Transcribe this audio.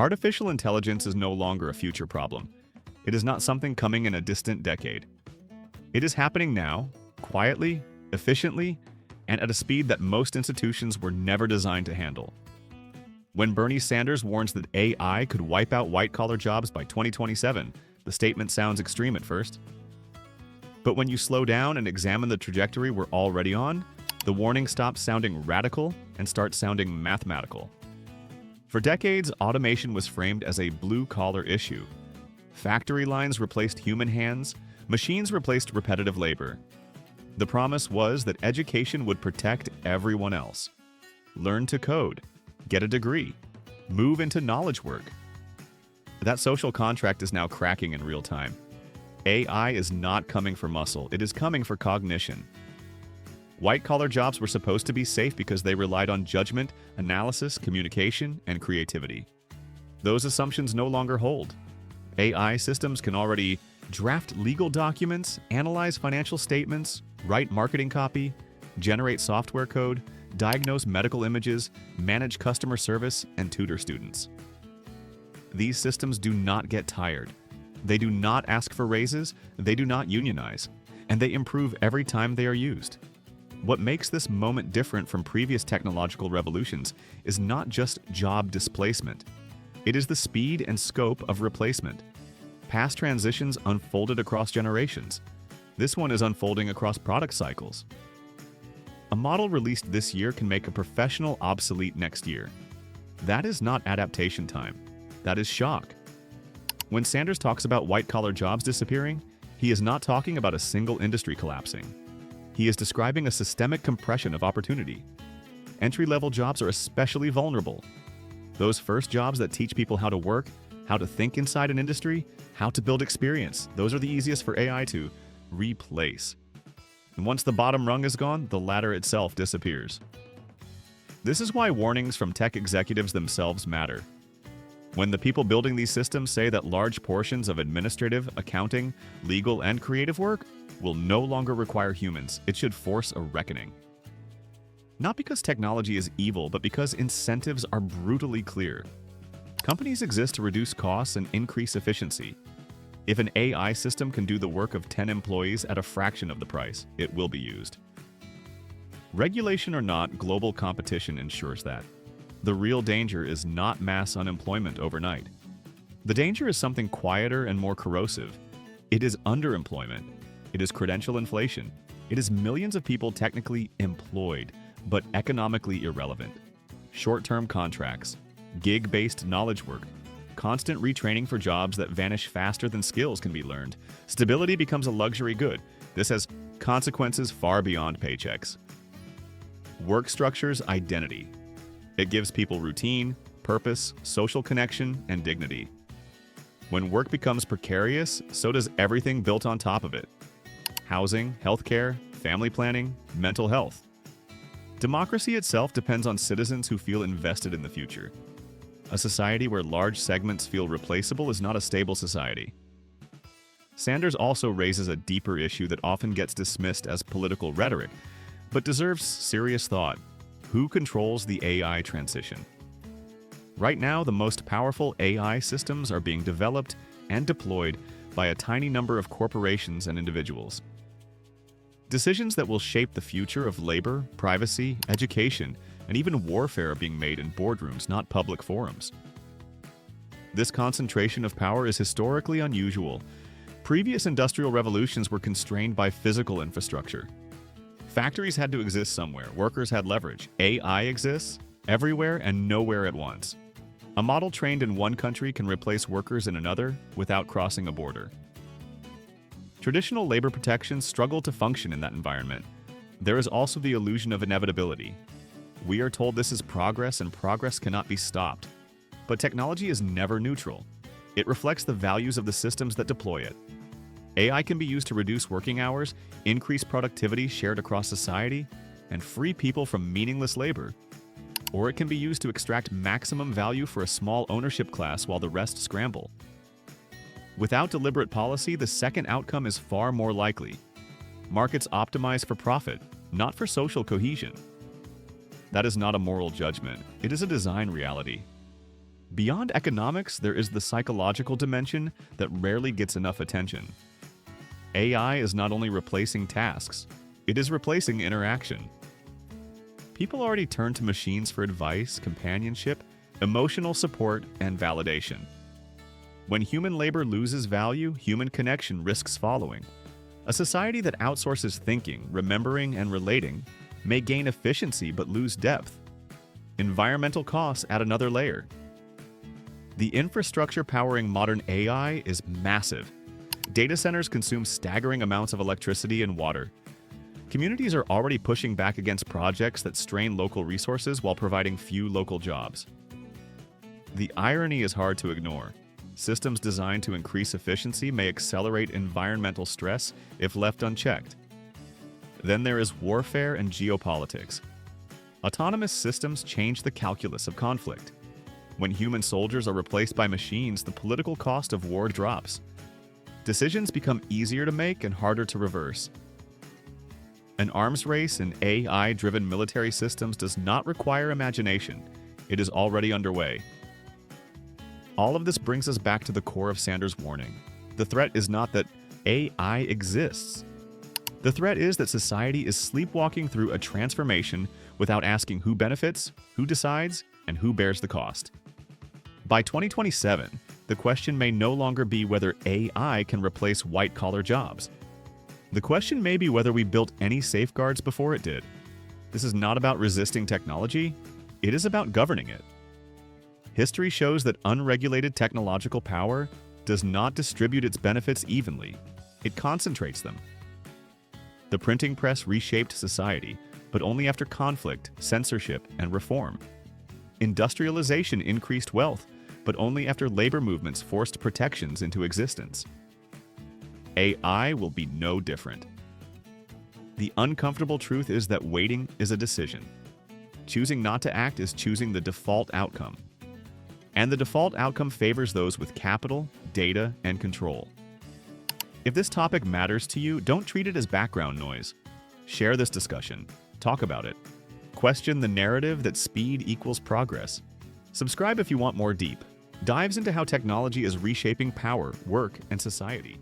Artificial intelligence is no longer a future problem. It is not something coming in a distant decade. It is happening now, quietly, efficiently, and at a speed that most institutions were never designed to handle. When Bernie Sanders warns that AI could wipe out white-collar jobs by 2027, the statement sounds extreme at first. But when you slow down and examine the trajectory we're already on, the warning stops sounding radical and starts sounding mathematical. For decades, automation was framed as a blue-collar issue. Factory lines replaced human hands, machines replaced repetitive labor. The promise was that education would protect everyone else. Learn to code, get a degree, move into knowledge work. That social contract is now cracking in real time. AI is not coming for muscle, it is coming for cognition. White-collar jobs were supposed to be safe because they relied on judgment, analysis, communication, and creativity. Those assumptions no longer hold. AI systems can already draft legal documents, analyze financial statements, write marketing copy, generate software code, diagnose medical images, manage customer service, and tutor students. These systems do not get tired. They do not ask for raises, they do not unionize, and they improve every time they are used. What makes this moment different from previous technological revolutions is not just job displacement. It is the speed and scope of replacement. Past transitions unfolded across generations. This one is unfolding across product cycles. A model released this year can make a professional obsolete next year. That is not adaptation time. That is shock. When Sanders talks about white-collar jobs disappearing, he is not talking about a single industry collapsing. He is describing a systemic compression of opportunity. Entry-level jobs are especially vulnerable. Those first jobs that teach people how to work, how to think inside an industry, how to build experience, those are the easiest for AI to replace. And once the bottom rung is gone, the ladder itself disappears. This is why warnings from tech executives themselves matter. When the people building these systems say that large portions of administrative, accounting, legal, and creative work will no longer require humans, it should force a reckoning. Not because technology is evil, but because incentives are brutally clear. Companies exist to reduce costs and increase efficiency. If an AI system can do the work of 10 employees at a fraction of the price, it will be used. Regulation or not, global competition ensures that. The real danger is not mass unemployment overnight. The danger is something quieter and more corrosive. It is underemployment. It is credential inflation. It is millions of people technically employed, but economically irrelevant. Short-term contracts, gig-based knowledge work, constant retraining for jobs that vanish faster than skills can be learned. Stability becomes a luxury good. This has consequences far beyond paychecks. Work structures identity. It gives people routine, purpose, social connection, and dignity. When work becomes precarious, so does everything built on top of it. Housing, healthcare, family planning, mental health. Democracy itself depends on citizens who feel invested in the future. A society where large segments feel replaceable is not a stable society. Sanders also raises a deeper issue that often gets dismissed as political rhetoric, but deserves serious thought. Who controls the AI transition? Right now, the most powerful AI systems are being developed and deployed by a tiny number of corporations and individuals. Decisions that will shape the future of labor, privacy, education, and even warfare are being made in boardrooms, not public forums. This concentration of power is historically unusual. Previous industrial revolutions were constrained by physical infrastructure. Factories had to exist somewhere, workers had leverage. AI exists everywhere and nowhere at once. A model trained in one country can replace workers in another without crossing a border. Traditional labor protections struggle to function in that environment. There is also the illusion of inevitability. We are told this is progress and progress cannot be stopped. But technology is never neutral. It reflects the values of the systems that deploy it. AI can be used to reduce working hours, increase productivity shared across society, and free people from meaningless labor. Or it can be used to extract maximum value for a small ownership class while the rest scramble. Without deliberate policy, the second outcome is far more likely. Markets optimize for profit, not for social cohesion. That is not a moral judgment, it is a design reality. Beyond economics, there is the psychological dimension that rarely gets enough attention. AI is not only replacing tasks, it is replacing interaction. People already turn to machines for advice, companionship, emotional support, and validation. When human labor loses value, human connection risks following. A society that outsources thinking, remembering, and relating may gain efficiency but lose depth. Environmental costs add another layer. The infrastructure powering modern AI is massive. Data centers consume staggering amounts of electricity and water. Communities are already pushing back against projects that strain local resources while providing few local jobs. The irony is hard to ignore. Systems designed to increase efficiency may accelerate environmental stress if left unchecked. Then there is warfare and geopolitics. Autonomous systems change the calculus of conflict. When human soldiers are replaced by machines, the political cost of war drops. Decisions become easier to make and harder to reverse. An arms race in AI-driven military systems does not require imagination. It is already underway. All of this brings us back to the core of Sanders' warning. The threat is not that AI exists. The threat is that society is sleepwalking through a transformation without asking who benefits, who decides, and who bears the cost. By 2027, the question may no longer be whether AI can replace white-collar jobs. The question may be whether we built any safeguards before it did. This is not about resisting technology, it is about governing it. History shows that unregulated technological power does not distribute its benefits evenly, it concentrates them. The printing press reshaped society, but only after conflict, censorship, and reform. Industrialization increased wealth, but only after labor movements forced protections into existence. AI will be no different. The uncomfortable truth is that waiting is a decision. Choosing not to act is choosing the default outcome. And the default outcome favors those with capital, data, and control. If this topic matters to you, don't treat it as background noise. Share this discussion. Talk about it. Question the narrative that speed equals progress. Subscribe if you want more deep dives into how technology is reshaping power, work, and society.